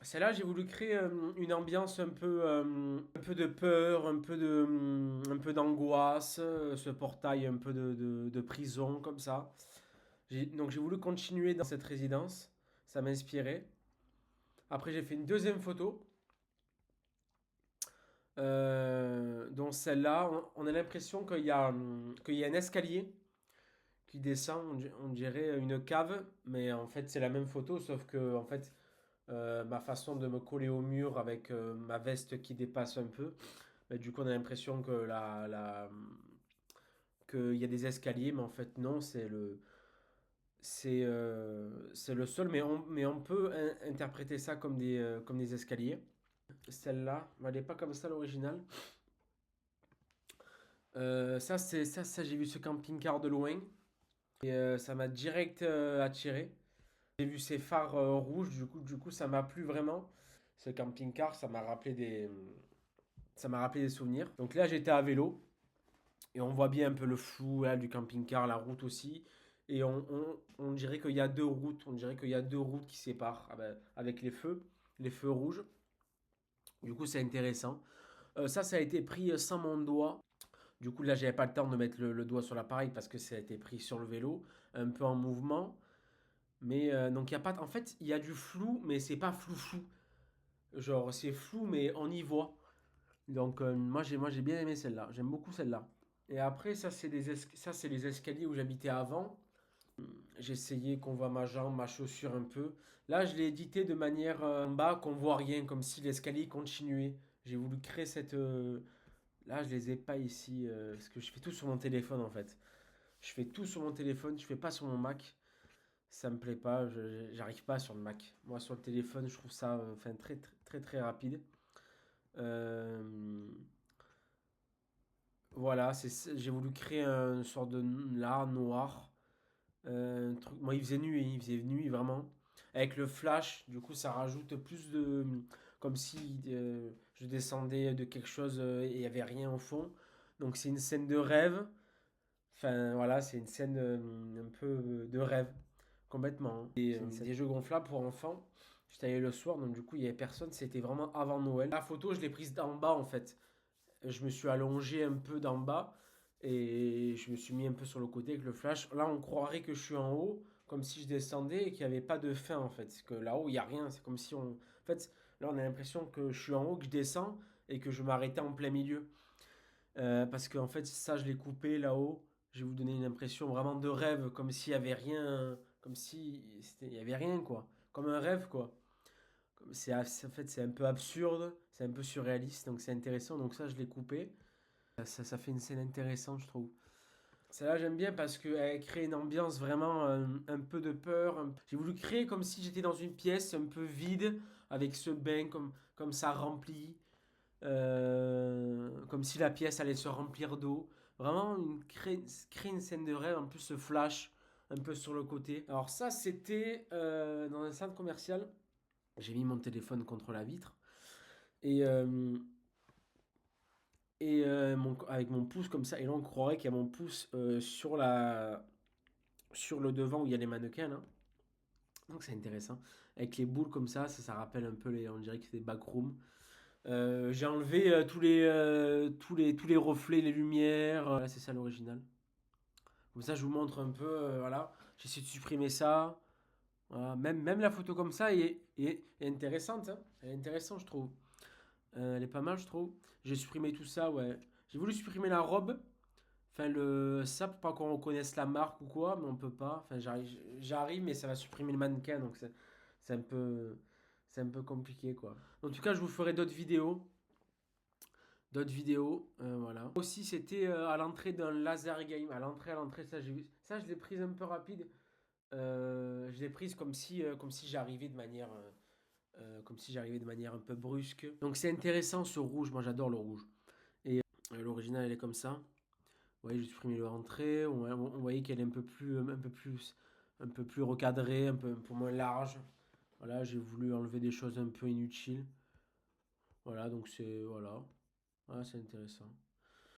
Celle-là, j'ai voulu créer une ambiance un peu de peur, un peu d'angoisse, ce portail un peu de prison comme ça. Donc j'ai voulu continuer dans cette résidence, ça m'a inspiré. Après j'ai fait une deuxième photo, dont celle-là, on a l'impression qu'il y a un escalier qui descend, on dirait une cave, mais en fait c'est la même photo, sauf que en fait ma façon de me coller au mur avec ma veste qui dépasse un peu. Mais du coup, on a l'impression qu'il y a des escaliers, mais en fait, non, c'est le sol, mais on peut interpréter ça comme des escaliers. Celle-là, elle n'est pas comme ça l'original. Ça j'ai vu ce camping-car de loin et ça m'a direct attiré. J'ai vu ces phares rouges, du coup, ça m'a plu vraiment. Ce camping-car, ça m'a rappelé des souvenirs. Donc là, j'étais à vélo et on voit bien un peu le flou là, du camping-car, la route aussi. Et on dirait qu'il y a deux routes. On dirait qu'il y a deux routes qui séparent avec les feux rouges. Du coup, c'est intéressant. Ça a été pris sans mon doigt. Du coup, là, j'avais pas le temps de mettre le doigt sur l'appareil parce que ça a été pris sur le vélo, un peu en mouvement. Mais donc, il y a pas. En fait, il y a du flou, mais c'est pas flou flou. Genre, c'est flou, mais on y voit. Donc moi j'ai bien aimé celle-là, j'aime beaucoup celle-là. Et après ça c'est les escaliers où j'habitais avant. J'ai essayé qu'on voit ma jambe, ma chaussure un peu. Là je l'ai édité de manière en bas qu'on voit rien, comme si l'escalier continuait. J'ai voulu créer cette là je les ai pas ici parce que je fais tout sur mon téléphone en fait. Je fais tout sur mon téléphone, je fais pas sur mon Mac. Ça me plaît pas, j'arrive pas sur le Mac. Moi sur le téléphone je trouve ça enfin très rapide. Euh, Voilà, j'ai voulu créer une sorte de lard noir. Moi, il faisait nuit vraiment. Avec le flash, du coup, ça rajoute plus de. Comme si je descendais de quelque chose et il n'y avait rien au fond. Donc, c'est une scène de rêve. Enfin, voilà, c'est une scène un peu de rêve, complètement, hein. Des jeux gonflables pour enfants. J'étais allé le soir, donc du coup, il n'y avait personne. C'était vraiment avant Noël. La photo, je l'ai prise d'en bas en fait. Je me suis allongé un peu d'en bas et je me suis mis un peu sur le côté avec le flash. Là, on croirait que je suis en haut, comme si je descendais et qu'il n'y avait pas de fin en fait. Que là-haut, il n'y a rien. C'est comme si on. En fait, là, on a l'impression que je suis en haut, que je descends et que je m'arrêtais en plein milieu. Parce qu'en fait, ça, je l'ai coupé là-haut. Je vais vous donner une impression vraiment de rêve, comme s'il y avait rien. Comme si il y avait rien quoi. Comme un rêve quoi. En fait, c'est un peu absurde, c'est un peu surréaliste, donc c'est intéressant. Donc ça, je l'ai coupé. Ça fait une scène intéressante, je trouve. Celle-là, j'aime bien parce qu'elle crée une ambiance vraiment un peu de peur. J'ai voulu créer comme si j'étais dans une pièce un peu vide, avec ce bain comme ça rempli, comme si la pièce allait se remplir d'eau. Vraiment, créer une scène de rêve, en plus ce flash un peu sur le côté. Alors ça, c'était dans un centre commercial. J'ai mis mon téléphone contre la vitre et, avec mon pouce comme ça. Et là, on croirait qu'il y a mon pouce sur le devant où il y a les mannequins là. Donc c'est intéressant. Avec les boules comme ça rappelle un peu on dirait que c'est des backrooms. J'ai enlevé tous les reflets, les lumières. Là, c'est ça l'original. Comme ça, je vous montre un peu. Voilà. J'essaie de supprimer ça. Voilà. Même la photo comme ça est intéressante, hein. Elle est intéressante, je trouve. Elle est pas mal, je trouve. J'ai supprimé tout ça, ouais. J'ai voulu supprimer la robe. Enfin, ça pour pas qu'on reconnaisse la marque ou quoi, mais on peut pas. Enfin, j'arrive, mais ça va supprimer le mannequin, donc c'est un peu, c'est un peu compliqué, quoi. En tout cas, je vous ferai d'autres vidéos, voilà. Aussi, c'était à l'entrée d'un laser game, à l'entrée, ça j'ai vu, ça je l'ai prise un peu rapide. Je l'ai prise comme si j'arrivais comme si j'arrivais de manière un peu brusque. Donc c'est intéressant ce rouge, moi j'adore le rouge. Et l'original elle est comme ça. Vous voyez, j'ai supprimé le rentrée. On voyait qu'elle est un peu plus recadrée, un peu moins large. Voilà, j'ai voulu enlever des choses un peu inutiles. Voilà, donc voilà, c'est intéressant.